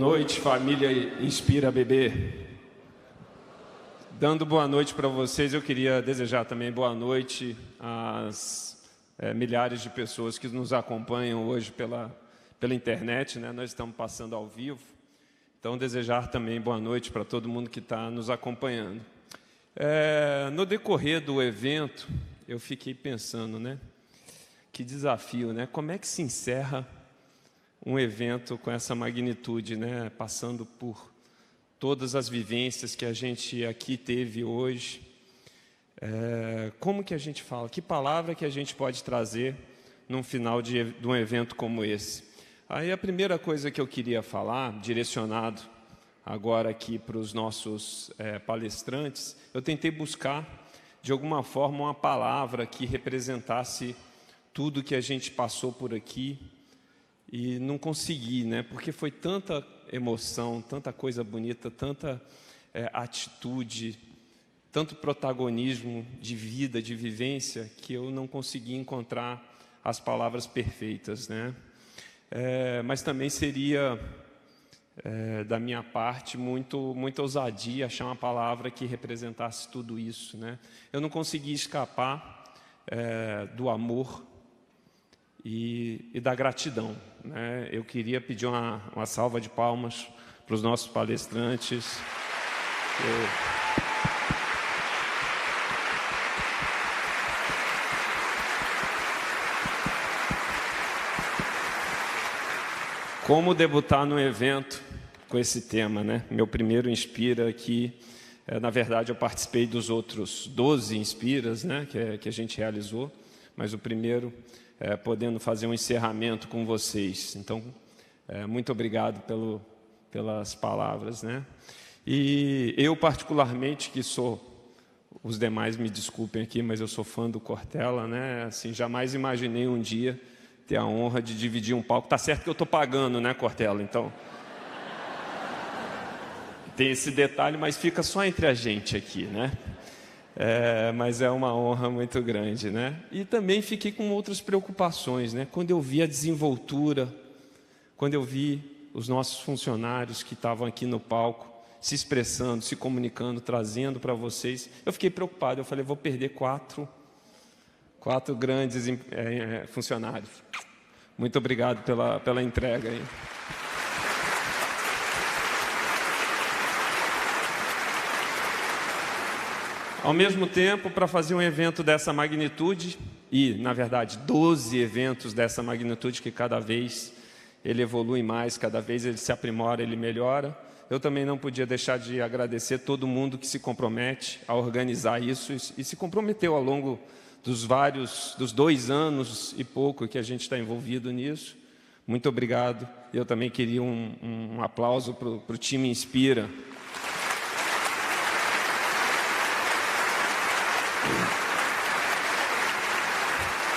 noite, família Inspira Bebê. Dando boa noite para vocês, eu queria desejar também boa noite às milhares de pessoas que nos acompanham hoje pela internet, né? Nós estamos passando ao vivo, então desejar também boa noite para todo mundo que está nos acompanhando. No decorrer do evento, eu fiquei pensando, né? Que desafio, né? Como é que se encerra um evento com essa magnitude, né? Passando por todas as vivências que a gente aqui teve hoje. Como que a gente fala? Que palavra que a gente pode trazer num final de um evento como esse? Aí a primeira coisa que eu queria falar, direcionado agora aqui para os nossos palestrantes, eu tentei buscar, de alguma forma, uma palavra que representasse tudo que a gente passou por aqui, e não consegui, né? Porque foi tanta emoção, tanta coisa bonita, tanta atitude, tanto protagonismo de vida, de vivência, que eu não consegui encontrar as palavras perfeitas, né? Mas também seria, da minha parte, muita ousadia achar uma palavra que representasse tudo isso, né? Eu não consegui escapar do amor e da gratidão, né? Eu queria pedir uma salva de palmas para os nossos palestrantes. Como debutar num evento com esse tema, né? Meu primeiro Inspira aqui, na verdade eu participei dos outros 12 Inspiras, né? Que a gente realizou, mas o primeiro podendo fazer um encerramento com vocês. Então, muito obrigado pelas palavras, né? E eu, particularmente, que sou, os demais me desculpem aqui, mas eu sou fã do Cortella, né? Assim, jamais imaginei um dia ter a honra de dividir um palco. Tá certo que eu estou pagando, né, Cortella? Então, tem esse detalhe, mas fica só entre a gente aqui, né? Mas é uma honra muito grande, né? E também fiquei com outras preocupações, né? Quando eu vi a desenvoltura, quando eu vi os nossos funcionários que estavam aqui no palco, se expressando, se comunicando, trazendo para vocês, eu fiquei preocupado. Eu falei, vou perder quatro grandes funcionários. Muito obrigado pela entrega aí. Ao mesmo tempo, para fazer um evento dessa magnitude, e, na verdade, 12 eventos dessa magnitude, que cada vez ele evolui mais, cada vez ele se aprimora, ele melhora, eu também não podia deixar de agradecer todo mundo que se compromete a organizar isso e se comprometeu ao longo dos 2 anos e pouco que a gente está envolvido nisso. Muito obrigado. Eu também queria um aplauso para o time Inspira.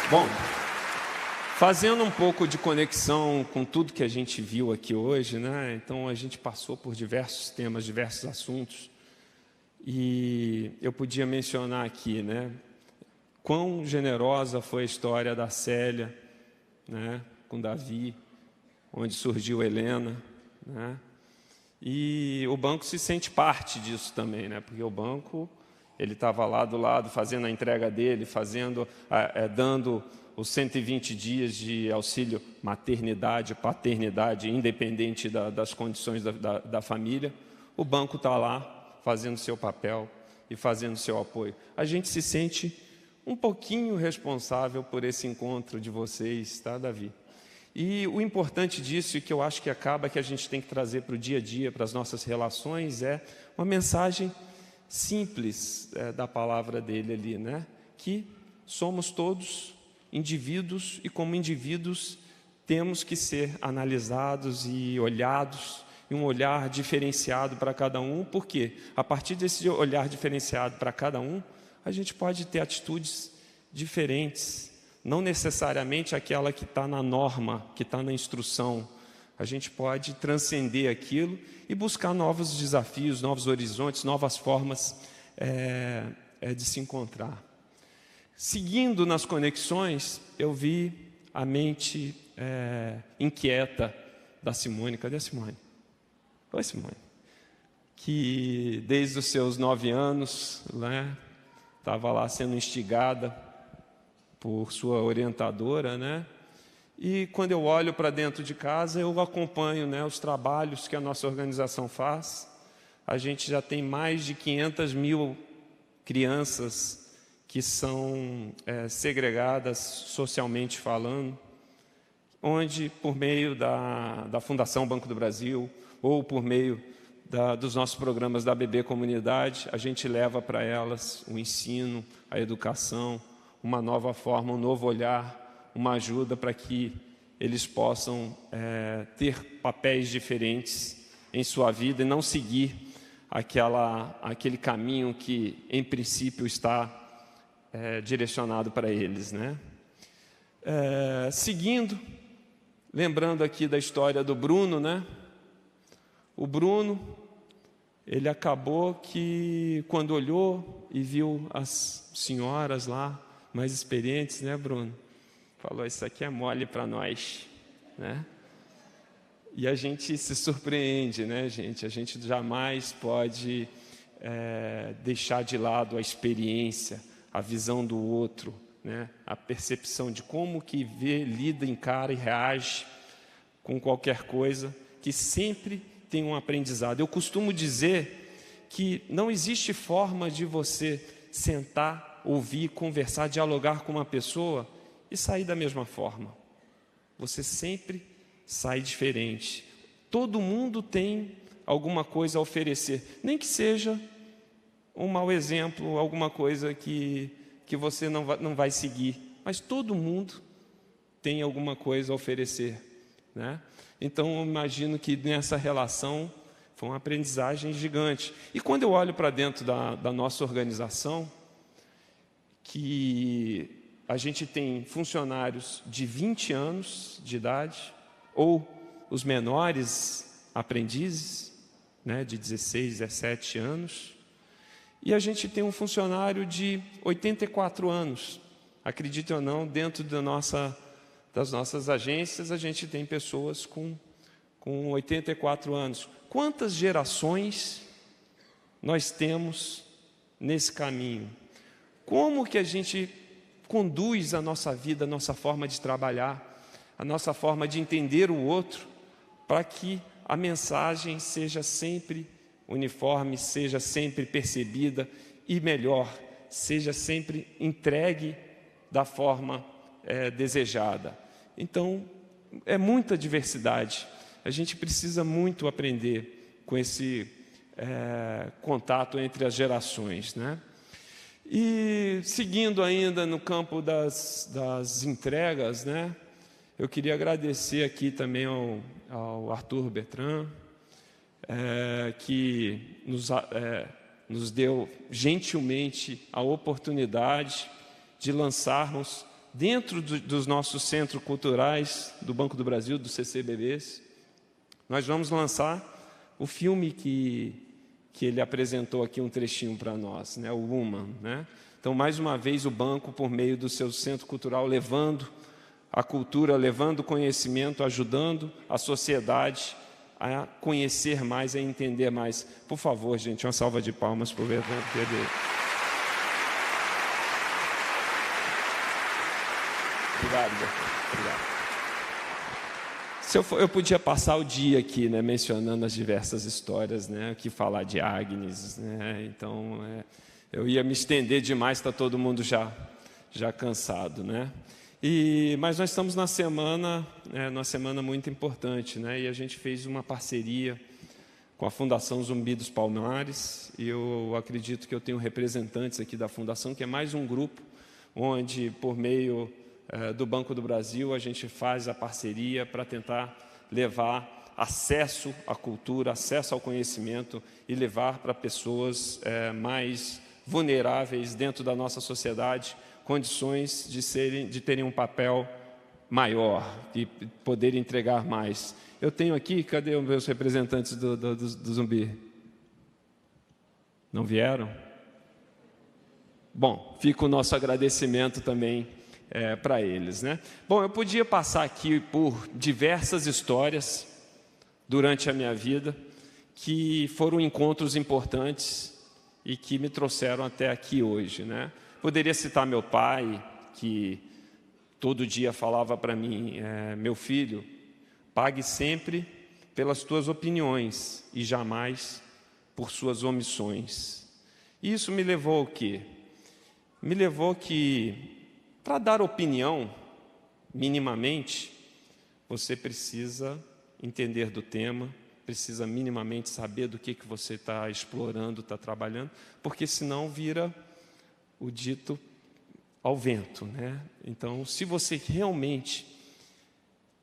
Bom, fazendo um pouco de conexão com tudo que a gente viu aqui hoje, né? Então a gente passou por diversos temas, diversos assuntos, e eu podia mencionar aqui, né? Quão generosa foi a história da Célia, né? Com Davi, onde surgiu Helena, né? E o banco se sente parte disso também, né? Porque o banco, ele estava lá do lado, fazendo a entrega dele, dando os 120 dias de auxílio maternidade, paternidade, independente das condições da família. O banco está lá, fazendo seu papel e fazendo seu apoio. A gente se sente um pouquinho responsável por esse encontro de vocês, tá, Davi? E o importante disso, e que eu acho que a gente tem que trazer para o dia a dia, para as nossas relações, é uma mensagem simples da palavra dele ali, né? Que somos todos indivíduos e, como indivíduos, temos que ser analisados e olhados, e um olhar diferenciado para cada um, porque a partir desse olhar diferenciado para cada um, a gente pode ter atitudes diferentes, não necessariamente aquela que está na norma, que está na instrução. A gente pode transcender aquilo e buscar novos desafios, novos horizontes, novas formas de se encontrar. Seguindo nas conexões, eu vi a mente inquieta da Simone. Cadê a Simone? Oi, Simone. Que desde os seus 9 anos, né, estava lá sendo instigada por sua orientadora, né? E quando eu olho para dentro de casa, eu acompanho, né, os trabalhos que a nossa organização faz. A gente já tem mais de 500 mil crianças que são segregadas socialmente falando, onde por meio da Fundação Banco do Brasil ou por meio dos nossos programas da BB Comunidade, a gente leva para elas o ensino, a educação, uma nova forma, um novo olhar, uma ajuda para que eles possam ter papéis diferentes em sua vida e não seguir aquele caminho que, em princípio, está direcionado para eles, né? Seguindo, lembrando aqui da história do Bruno, né? O Bruno, ele acabou que, quando olhou e viu as senhoras lá, mais experientes, né, Bruno? Falou, isso aqui é mole para nós, né? E a gente se surpreende, né, gente? A gente jamais pode deixar de lado a experiência, a visão do outro, né? A percepção de como que vê, lida, encara e reage com qualquer coisa, que sempre tem um aprendizado. Eu costumo dizer que não existe forma de você sentar, ouvir, conversar, dialogar com uma pessoa e sair da mesma forma. Você sempre sai diferente. Todo mundo tem alguma coisa a oferecer, nem que seja um mau exemplo, alguma coisa que você não vai seguir, mas todo mundo tem alguma coisa a oferecer, né? Então, eu imagino que nessa relação foi uma aprendizagem gigante. E quando eu olho para dentro da nossa organização, que a gente tem funcionários de 20 anos de idade, ou os menores aprendizes, né, de 16, 17 anos, e a gente tem um funcionário de 84 anos. Acredite ou não, dentro das nossas agências, a gente tem pessoas com 84 anos. Quantas gerações nós temos nesse caminho? Como que a gente conduz a nossa vida, a nossa forma de trabalhar, a nossa forma de entender o outro, para que a mensagem seja sempre uniforme, seja sempre percebida e, melhor, seja sempre entregue da forma desejada. Então, é muita diversidade. A gente precisa muito aprender com esse contato entre as gerações, né? E seguindo ainda no campo das entregas, né? Eu queria agradecer aqui também ao Arthur Bertrand, que nos deu gentilmente a oportunidade de lançarmos dentro dos nossos centros culturais do Banco do Brasil, do CCBBs, nós vamos lançar o filme que ele apresentou aqui um trechinho para nós, né, o Woman, né? Então, mais uma vez, o banco, por meio do seu centro cultural, levando a cultura, levando o conhecimento, ajudando a sociedade a conhecer mais, a entender mais. Por favor, gente, uma salva de palmas para o Bertrand Pedro. Obrigado, obrigado. Eu podia passar o dia aqui, né, mencionando as diversas histórias, né, aqui falar de Agnes, né, então eu ia me estender demais, está todo mundo já cansado, né? Mas nós estamos numa semana muito importante, né, e a gente fez uma parceria com a Fundação Zumbi dos Palmares, e eu acredito que eu tenho representantes aqui da Fundação, que é mais um grupo, onde, por meio do Banco do Brasil, a gente faz a parceria para tentar levar acesso à cultura, acesso ao conhecimento e levar para pessoas mais vulneráveis dentro da nossa sociedade condições de terem um papel maior, de poder entregar mais. Eu tenho aqui, cadê os meus representantes do Zumbi? Não vieram? Bom, fica o nosso agradecimento também para eles, né? Bom, eu podia passar aqui por diversas histórias durante a minha vida que foram encontros importantes e que me trouxeram até aqui hoje, né? Poderia citar meu pai, que todo dia falava para mim, meu filho, pague sempre pelas tuas opiniões e jamais por suas omissões. E isso me levou ao quê? Me levou que, para dar opinião, minimamente, você precisa entender do tema, precisa minimamente saber do que você está explorando, está trabalhando, porque senão vira o dito ao vento, né? Então, se você realmente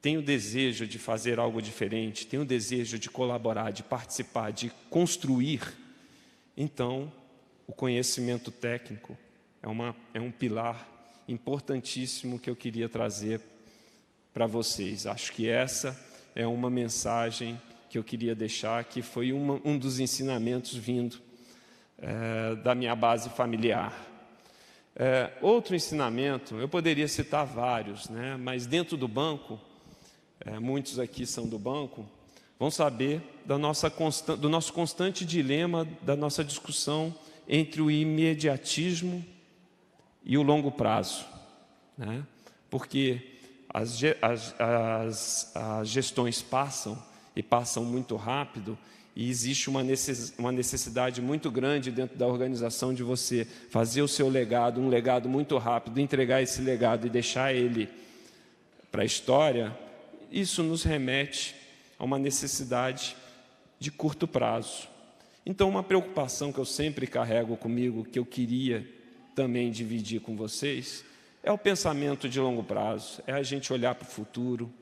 tem o desejo de fazer algo diferente, tem o desejo de colaborar, de participar, de construir, então o conhecimento técnico é um pilar importantíssimo que eu queria trazer para vocês. Acho que essa é uma mensagem que eu queria deixar, que foi um dos ensinamentos vindo da minha base familiar. Outro ensinamento, eu poderia citar vários, né? Mas dentro do banco, muitos aqui são do banco, vão saber do nosso constante dilema, da nossa discussão entre o imediatismo e o longo prazo, né? Porque as gestões passam e passam muito rápido, e existe uma necessidade muito grande dentro da organização de você fazer o seu legado, um legado muito rápido, entregar esse legado e deixar ele para a história. Isso nos remete a uma necessidade de curto prazo. Então, uma preocupação que eu sempre carrego comigo, que eu queria também dividir com vocês, é o pensamento de longo prazo, é a gente olhar para o futuro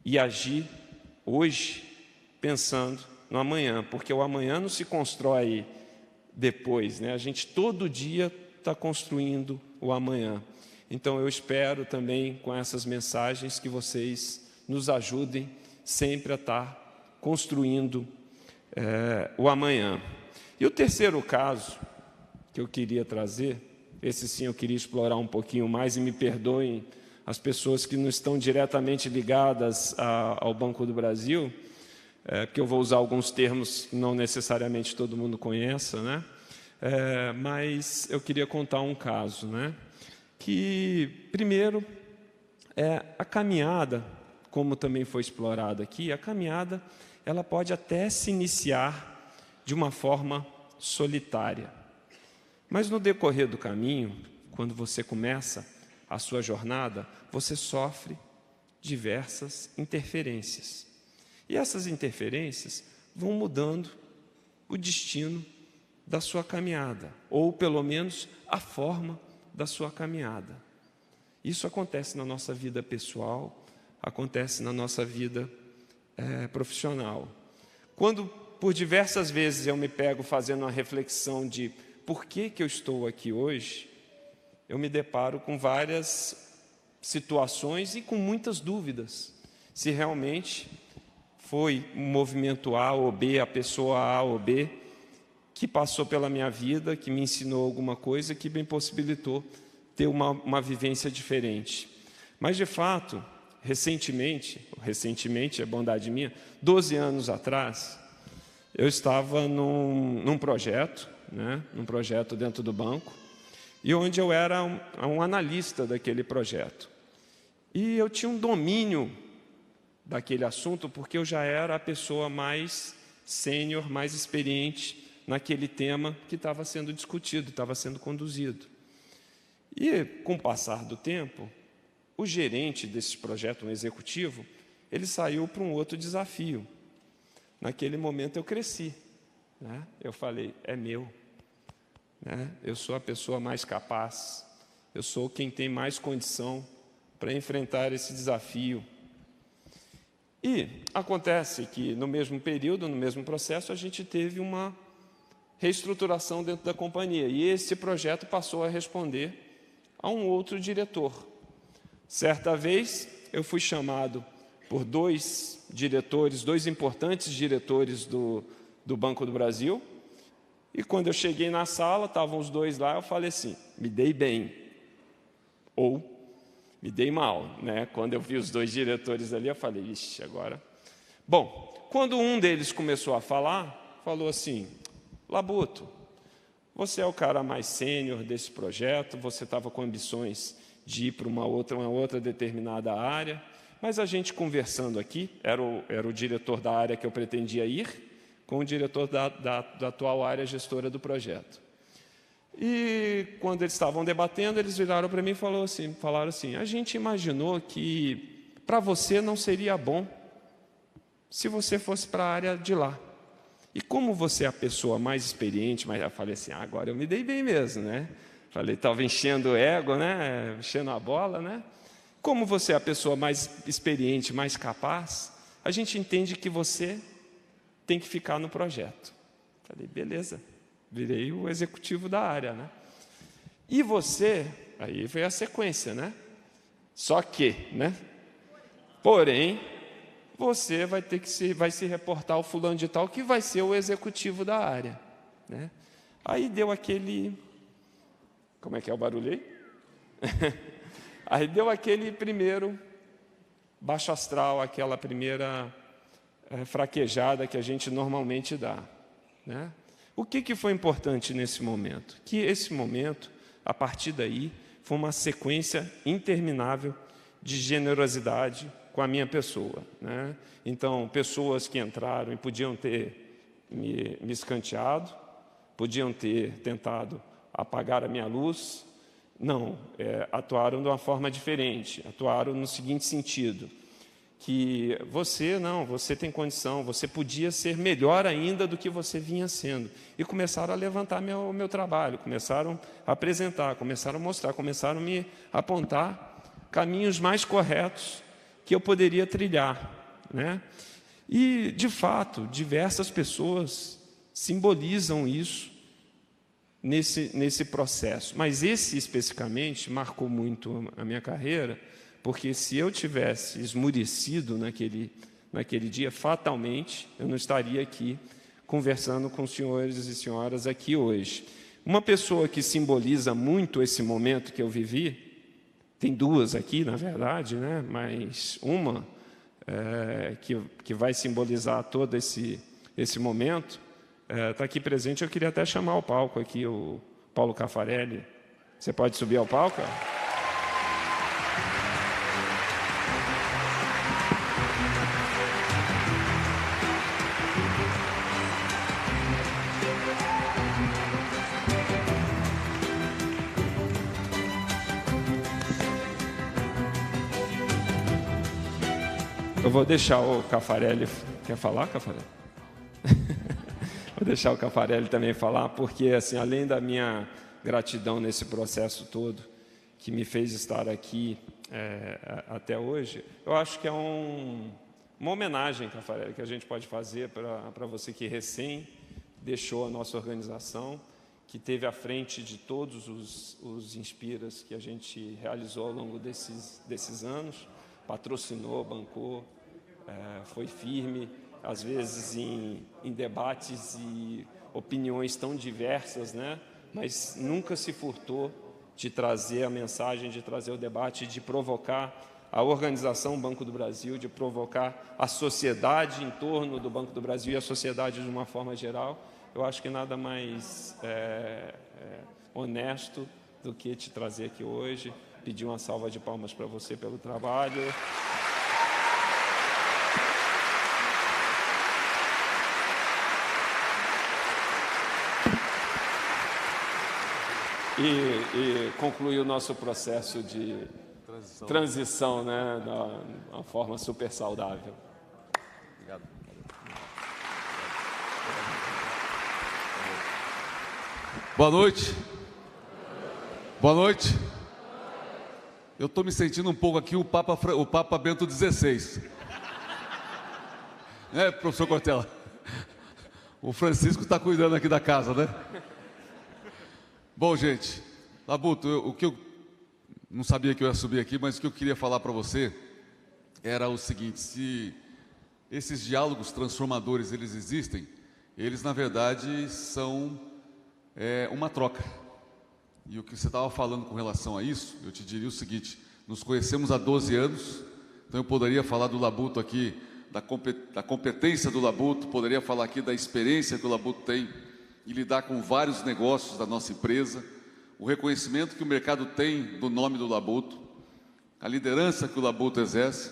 e agir hoje pensando no amanhã, porque o amanhã não se constrói depois, né? A gente todo dia está construindo o amanhã. Então eu espero também com essas mensagens que vocês nos ajudem sempre a estar construindo o amanhã. E o terceiro caso que eu queria trazer, esse sim eu queria explorar um pouquinho mais, e me perdoem as pessoas que não estão diretamente ligadas ao Banco do Brasil, porque eu vou usar alguns termos que não necessariamente todo mundo conheça, né? Mas eu queria contar um caso, né? Que, primeiro, a caminhada, como também foi explorado aqui, a caminhada ela pode até se iniciar de uma forma solitária. Mas no decorrer do caminho, quando você começa a sua jornada, você sofre diversas interferências. E essas interferências vão mudando o destino da sua caminhada, ou pelo menos a forma da sua caminhada. Isso acontece na nossa vida pessoal, acontece na nossa vida profissional. Quando, por diversas vezes, eu me pego fazendo uma reflexão de por que eu estou aqui hoje, eu me deparo com várias situações e com muitas dúvidas, se realmente foi um movimento A ou B, a pessoa A ou B, que passou pela minha vida, que me ensinou alguma coisa, que me possibilitou ter uma vivência diferente. Mas, de fato, recentemente, é bondade minha, 12 anos atrás, eu estava num projeto, né, num projeto dentro do banco, e onde eu era um analista daquele projeto. E eu tinha um domínio daquele assunto, porque eu já era a pessoa mais sênior, mais experiente naquele tema que estava sendo discutido, estava sendo conduzido. E, com o passar do tempo, o gerente desse projeto, um executivo, ele saiu para um outro desafio. Naquele momento eu cresci, né? Eu falei, é meu, né? Eu sou a pessoa mais capaz, eu sou quem tem mais condição para enfrentar esse desafio. E acontece que, no mesmo período, no mesmo processo, a gente teve uma reestruturação dentro da companhia, e esse projeto passou a responder a um outro diretor. Certa vez, eu fui chamado por dois importantes diretores do Banco do Brasil, e quando eu cheguei na sala, estavam os dois lá, eu falei assim, me dei bem, ou me dei mal, né? Quando eu vi os dois diretores ali, eu falei, ixi, agora... Bom, quando um deles começou a falar, falou assim: Labuto, você é o cara mais sênior desse projeto, você estava com ambições de ir para uma outra determinada área, mas a gente conversando aqui, era o diretor da área que eu pretendia ir, com o diretor da atual área gestora do projeto. E quando eles estavam debatendo, eles viraram para mim e falaram assim: a gente imaginou que para você não seria bom se você fosse para a área de lá. E como você é a pessoa mais experiente, mas eu falei assim: agora eu me dei bem mesmo, né? Falei, estava enchendo o ego, né? Enchendo a bola, né? Como você é a pessoa mais experiente, mais capaz, a gente entende que você tem que ficar no projeto. Falei, beleza. Virei o executivo da área, né? E você, aí veio a sequência, né? Só que, né? Porém, você vai ter que vai se reportar ao fulano de tal, que vai ser o executivo da área, né? Aí deu aquele... Como é que é o barulho aí? Aí deu aquele primeiro baixo astral, aquela primeira fraquejada que a gente normalmente dá, né? O que foi importante nesse momento? Que esse momento, a partir daí, foi uma sequência interminável de generosidade com a minha pessoa, né? Então, pessoas que entraram e podiam ter me escanteado, podiam ter tentado apagar a minha luz, não, atuaram de uma forma diferente, atuaram no seguinte sentido: que você tem condição, você podia ser melhor ainda do que você vinha sendo. E começaram a levantar meu trabalho, começaram a apresentar, começaram a mostrar, começaram a me apontar caminhos mais corretos que eu poderia trilhar, né? E, de fato, diversas pessoas simbolizam isso nesse processo. Mas esse, especificamente, marcou muito a minha carreira, porque se eu tivesse esmurecido naquele dia, fatalmente, eu não estaria aqui conversando com os senhores e senhoras aqui hoje. Uma pessoa que simboliza muito esse momento que eu vivi, tem duas aqui, na verdade, né? Mas uma que vai simbolizar todo esse momento, está aqui presente. Eu queria até chamar ao palco aqui o Paulo Caffarelli. Você pode subir ao palco? Eu vou deixar o Caffarelli... Quer falar, Caffarelli? Vou deixar o Caffarelli também falar, porque, assim, além da minha gratidão nesse processo todo, que me fez estar aqui até hoje, eu acho que é uma homenagem, Caffarelli, que a gente pode fazer para você que recém deixou a nossa organização, que teve à frente de todos os Inspiras que a gente realizou ao longo desses anos, patrocinou, bancou, foi firme, às vezes em debates e opiniões tão diversas, né? Mas nunca se furtou de trazer a mensagem, de trazer o debate, de provocar a organização Banco do Brasil, de provocar a sociedade em torno do Banco do Brasil e a sociedade de uma forma geral. Eu acho que nada mais honesto do que te trazer aqui hoje, pedir uma salva de palmas para você pelo trabalho. E concluir o nosso processo de transição, né, de uma forma super saudável. Obrigado. Boa noite. Boa noite. Eu estou me sentindo um pouco aqui o Papa Bento XVI. Professor Cortella? O Francisco está cuidando aqui da casa, né? Bom, gente, Labuto, o que eu não sabia que eu ia subir aqui, mas o que eu queria falar para você era o seguinte: se esses diálogos transformadores, eles existem, eles, na verdade, são uma troca. E o que você estava falando com relação a isso, eu te diria o seguinte: nos conhecemos há 12 anos, então eu poderia falar do Labuto aqui da competência do Labuto, poderia falar aqui da experiência que o Labuto tem em lidar com vários negócios da nossa empresa, o reconhecimento que o mercado tem do nome do Labuto, a liderança que o Labuto exerce,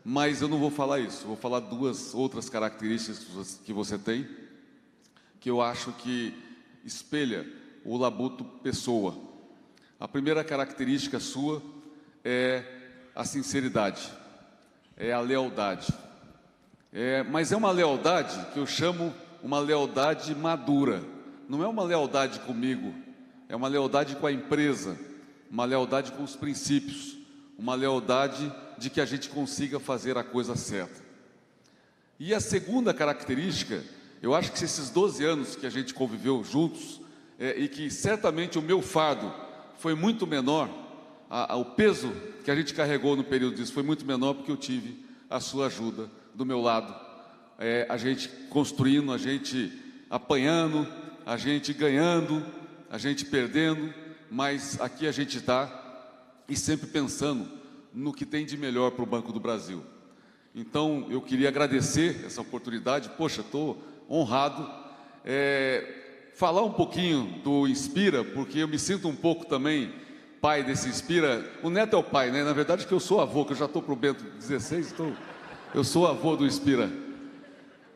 mas eu não vou falar isso, vou falar duas outras características que você tem, que eu acho que espelha o Labuto pessoa. A primeira característica sua é a sinceridade, é a lealdade. Mas é uma lealdade que eu chamo uma lealdade madura. Não é uma lealdade comigo, é uma lealdade com a empresa, uma lealdade com os princípios, uma lealdade de que a gente consiga fazer a coisa certa. E a segunda característica, eu acho que esses 12 anos que a gente conviveu juntos, e que certamente o meu fardo foi muito menor, o peso que a gente carregou no período disso foi muito menor, porque eu tive a sua ajuda do meu lado, a gente construindo, a gente apanhando, a gente ganhando, a gente perdendo, mas aqui a gente está e sempre pensando no que tem de melhor para o Banco do Brasil. Então, eu queria agradecer essa oportunidade, poxa, estou honrado, falar um pouquinho do Inspira, porque eu me sinto um pouco também pai desse Inspira. O Neto é o pai, né? Na verdade que eu sou avô, que eu já estou para o Bento 16, então eu sou avô do Inspira.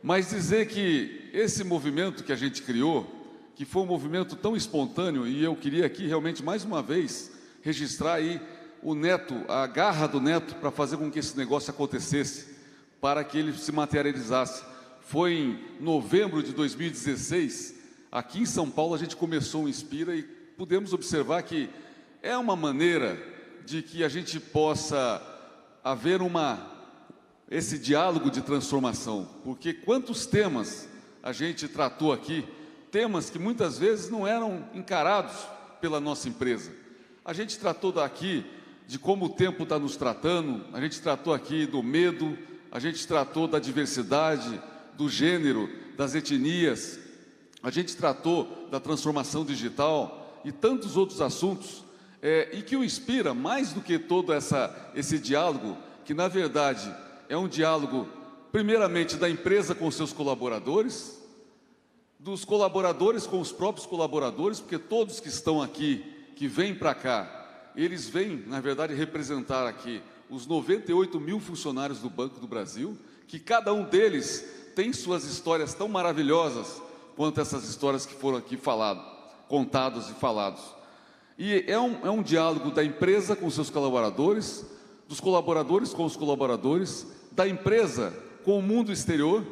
Mas dizer que esse movimento que a gente criou, que foi um movimento tão espontâneo, e eu queria aqui realmente mais uma vez registrar aí o Neto, a garra do Neto para fazer com que esse negócio acontecesse, para que ele se materializasse. Foi em novembro de 2016, aqui em São Paulo a gente começou o Inspira e pudemos observar que é uma maneira de que a gente possa haver esse diálogo de transformação, porque quantos temas a gente tratou aqui, temas que muitas vezes não eram encarados pela nossa empresa. A gente tratou daqui de como o tempo está nos tratando, a gente tratou aqui do medo, a gente tratou da diversidade, do gênero, das etnias, a gente tratou da transformação digital e tantos outros assuntos, e que o Inspira, mais do que todo esse diálogo, que na verdade é um diálogo, primeiramente, da empresa com seus colaboradores, dos colaboradores com os próprios colaboradores, porque todos que estão aqui, que vêm para cá, eles vêm, na verdade, representar aqui os 98 mil funcionários do Banco do Brasil, que cada um deles tem suas histórias tão maravilhosas quanto essas histórias que foram aqui contadas e falados. E é um diálogo da empresa com seus colaboradores, dos colaboradores com os colaboradores, da empresa com o mundo exterior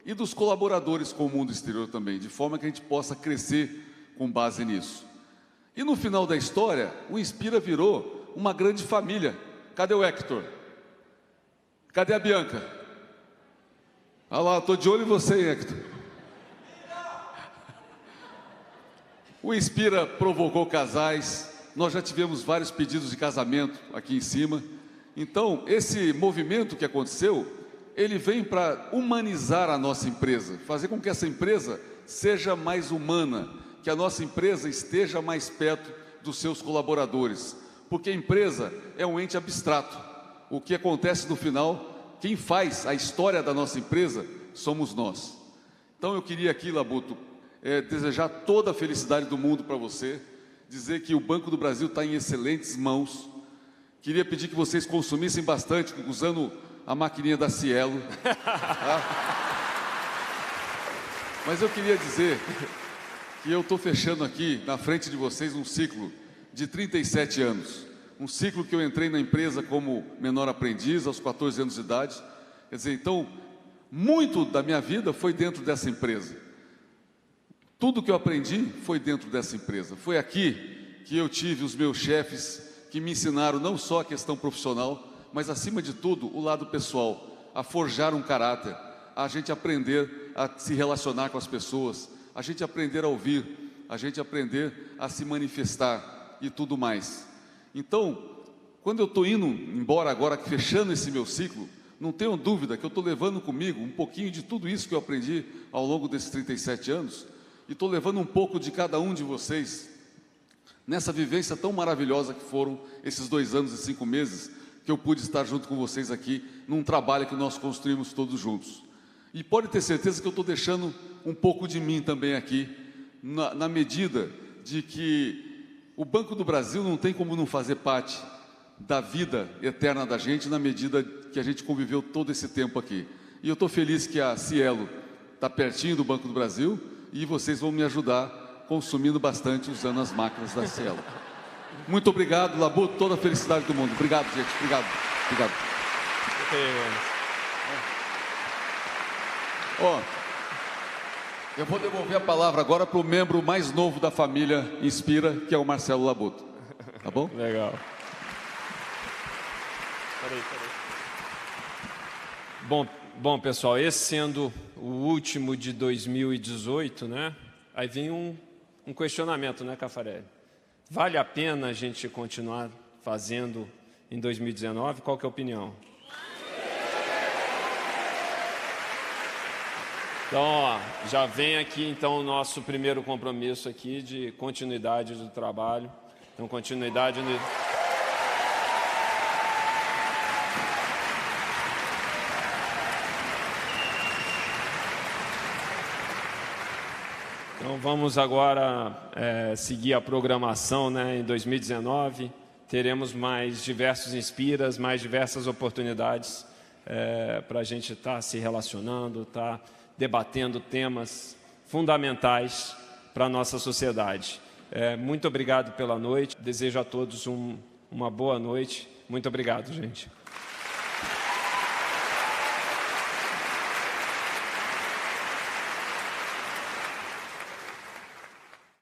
e dos colaboradores com o mundo exterior também, de forma que a gente possa crescer com base nisso. E no final da história, o Inspira virou uma grande família. Cadê o Hector? Cadê a Bianca? Olha lá, estou de olho em você, Hector. O Inspira provocou casais, nós já tivemos vários pedidos de casamento aqui em cima. Então, esse movimento que aconteceu, ele vem para humanizar a nossa empresa, fazer com que essa empresa seja mais humana, que a nossa empresa esteja mais perto dos seus colaboradores, porque a empresa é um ente abstrato. O que acontece no final, quem faz a história da nossa empresa somos nós. Então eu queria aqui, Labuto, desejar toda a felicidade do mundo para você, dizer que o Banco do Brasil está em excelentes mãos. Queria pedir que vocês consumissem bastante, usando a maquininha da Cielo. Tá? Mas eu queria dizer que eu estou fechando aqui, na frente de vocês, um ciclo de 37 anos. Um ciclo que eu entrei na empresa como menor aprendiz, aos 14 anos de idade. Quer dizer, então, muito da minha vida foi dentro dessa empresa. Tudo que eu aprendi foi dentro dessa empresa. Foi aqui que eu tive os meus chefes que me ensinaram não só a questão profissional, mas, acima de tudo, o lado pessoal, a forjar um caráter, a gente aprender a se relacionar com as pessoas, a gente aprender a ouvir, a gente aprender a se manifestar e tudo mais. Então, quando eu estou indo embora agora, fechando esse meu ciclo, não tenho dúvida que eu estou levando comigo um pouquinho de tudo isso que eu aprendi ao longo desses 37 anos, e estou levando um pouco de cada um de vocês, nessa vivência tão maravilhosa que foram esses 2 anos e 5 meses, que eu pude estar junto com vocês aqui num trabalho que nós construímos todos juntos. E pode ter certeza que eu estou deixando um pouco de mim também aqui, na medida de que o Banco do Brasil não tem como não fazer parte da vida eterna da gente, na medida que a gente conviveu todo esse tempo aqui. E eu estou feliz que a Cielo está pertinho do Banco do Brasil e vocês vão me ajudar consumindo bastante, usando as máquinas da Cielo. Muito obrigado, Labuto, toda a felicidade do mundo. Obrigado, gente. Obrigado. Obrigado. Eu vou devolver a palavra agora para o membro mais novo da família Inspira, que é o Marcelo Labuto. Tá bom? Legal. Peraí. Bom, pessoal, esse sendo o último de 2018, né? Aí vem um questionamento, né, Caffarelli? Vale a pena a gente continuar fazendo em 2019? Qual que é a opinião? Então, ó, já vem aqui então o nosso primeiro compromisso aqui de continuidade do trabalho. Então, continuidade no... Então, vamos agora seguir a programação, né? Em 2019, teremos mais diversos Inspiras, mais diversas oportunidades para a gente estar se relacionando, estar debatendo temas fundamentais para a nossa sociedade. Muito obrigado pela noite, desejo a todos uma boa noite. Muito obrigado, gente.